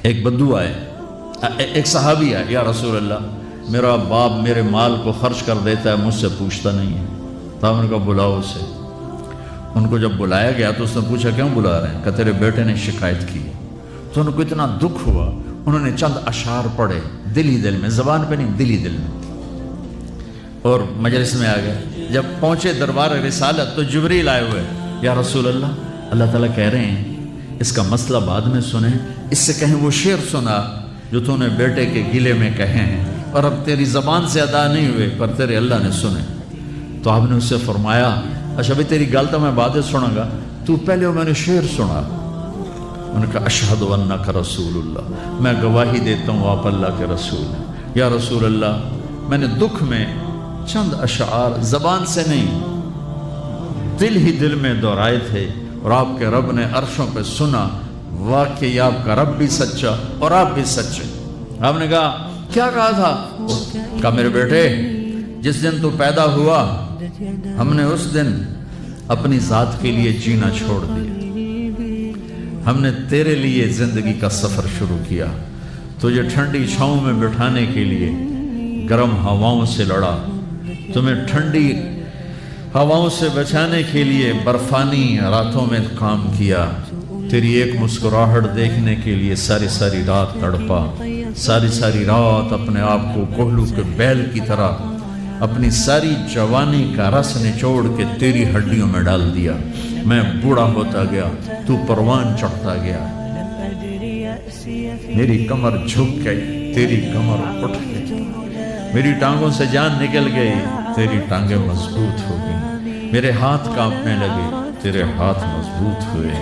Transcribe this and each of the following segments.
ایک بدو آئے، ایک صحابی آئے، یا رسول اللہ میرا باپ میرے مال کو خرچ کر دیتا ہے، مجھ سے پوچھتا نہیں ہے۔ تو آپ نے کہا بلاؤ اسے۔ ان کو جب بلایا گیا تو اس نے پوچھا کیوں بلا رہے ہیں؟ کہ تیرے بیٹے نے شکایت کی۔ تو ان کو اتنا دکھ ہوا، انہوں نے چند اشعار پڑھے دل ہی دل میں، زبان پہ نہیں، دل ہی دل میں، اور مجلس میں آ گئے۔ جب پہنچے دربار رسالت تو جبریل آئے ہوئے، یا رسول اللہ تعالیٰ کہہ رہے ہیں اس کا مسئلہ بعد میں سنیں، اس سے کہیں وہ شعر سنا جو تو نے بیٹے کے گلے میں کہے ہیں اور اب تیری زبان سے ادا نہیں ہوئے پر تیرے اللہ نے سنے۔ تو آپ نے اس سے فرمایا اچھا بھائی تیری گل تو میں بعد سنوں گا، تو پہلے میں نے شعر سنا۔ انہوں نے کہا اشہد انک رسول اللہ، میں گواہی دیتا ہوں آپ اللہ کے رسول ہیں۔ یا رسول اللہ میں نے دکھ میں چند اشعار زبان سے نہیں دل ہی دل میں دہرائے تھے اور آپ کے رب نے عرشوں پہ سنا، واقعی آپ کا رب بھی سچا اور آپ بھی سچے۔ آپ نے کہا کیا کہا تھا؟ کہا میرے بیٹے جس دن تو پیدا ہوا ہم نے اس دن اپنی ذات کے لیے جینا چھوڑ دیا، ہم نے تیرے لیے زندگی کا سفر شروع کیا، تجھے ٹھنڈی چھاؤں میں بٹھانے کے لیے گرم ہواؤں سے لڑا، تمہیں ٹھنڈی ہواؤں سے بچانے کے لیے برفانی راتوں میں کام کیا، تیری ایک مسکراہٹ دیکھنے کے لیے ساری ساری رات تڑپا، ساری رات اپنے آپ کو کوہلو کے بیل کی طرح اپنی ساری جوانی کا رس نچوڑ کے تیری ہڈیوں میں ڈال دیا، میں بوڑھا ہوتا گیا، تو پروان چڑھتا گیا، میری کمر جھک گئی، تیری کمر اٹھ گئی، میری ٹانگوں سے جان نکل گئی، تیری ٹانگیں مضبوط ہو گئی، میرے ہاتھ کانپنے لگے، تیرے ہاتھ مضبوط ہوئے،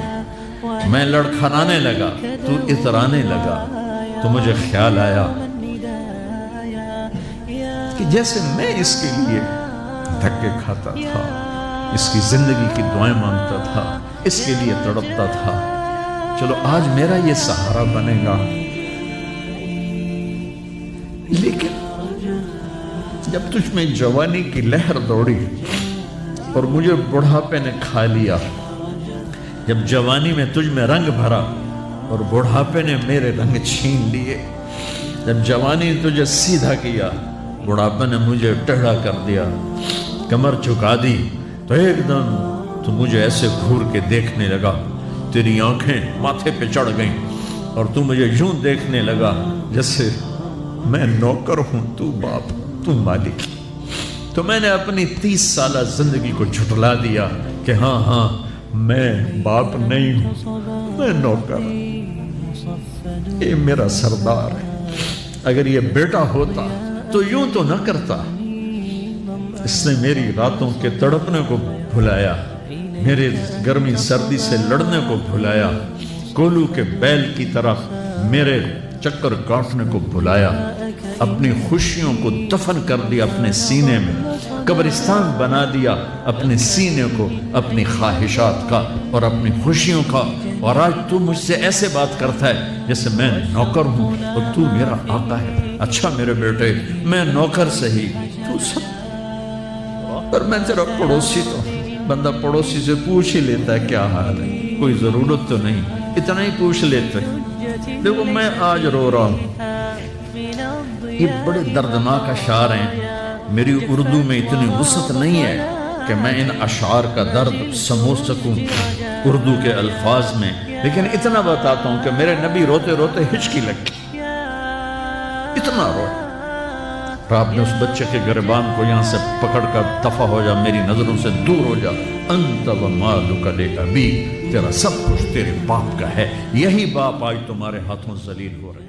میں لڑکھڑانے لگا، تو اترانے لگا، تو مجھے خیال آیا کہ جیسے میں اس کے لیے دھکے کھاتا تھا، اس کی زندگی کی دعائیں مانگتا تھا، اس کے لیے تڑپتا تھا، چلو آج میرا یہ سہارا بنے گا۔ لیکن جب تجھ میں جوانی کی لہر دوڑی اور مجھے بڑھاپے نے کھا لیا، جب جوانی میں تجھ میں رنگ بھرا اور بڑھاپے نے میرے رنگ چھین لیے، جب جوانی نے تجھے سیدھا کیا بڑھاپے نے مجھے ٹیڑھا کر دیا، کمر جھکا دی تو ایک دم تو مجھے ایسے گھور کے دیکھنے لگا، تیری آنکھیں ماتھے پہ چڑھ گئیں اور تو مجھے یوں دیکھنے لگا جیسے میں نوکر ہوں تو باپ تو مالک۔ تو میں نے اپنی 30 سالہ زندگی کو جھٹلا دیا کہ ہاں میں باپ نہیں ہوں، میں نوکر، یہ میرا سردار ہے، اگر یہ بیٹا ہوتا تو یوں تو نہ کرتا، اس نے میری راتوں کے تڑپنے کو بھلایا، میرے گرمی سردی سے لڑنے کو بھلایا، کولو کے بیل کی طرف میرے چکر کاٹنے کو بھلایا، اپنی خوشیوں کو دفن کر دیا اپنے سینے میں، قبرستان بنا دیا اپنے سینے کو، اپنی خواہشات کا اور اپنی خوشیوں کا، اور آج تو مجھ سے ایسے بات کرتا ہے جیسے میں نوکر ہوں اور تو میرا آقا ہے۔ اچھا میرے بیٹے میں نوکر سہی، تو سب، پر میں تیرا پڑوسی تو، بندہ پڑوسی سے پوچھ ہی لیتا ہے کیا حال ہے، کوئی ضرورت تو نہیں، اتنا ہی پوچھ لیتے۔ دیکھو میں آج رو رہا ہوں، یہ بڑے دردناک اشعار ہیں، میری اردو میں اتنی وسعت نہیں ہے کہ میں ان اشعار کا درد سمجھ سکوں اردو کے الفاظ میں، لیکن اتنا بتاتا ہوں کہ میرے نبی روتے روتے ہچکی لگ گئی، اتنا روئے۔ آپ نے اس بچے کے گریبان کو یہاں سے پکڑ کر دفع ہو جا، میری نظروں سے دور ہو جا، انت و مالک لابیک، تیرا سب کچھ تیرے باپ کا ہے، یہی باپ آج تمہارے ہاتھوں ذلیل ہو رہے ہیں۔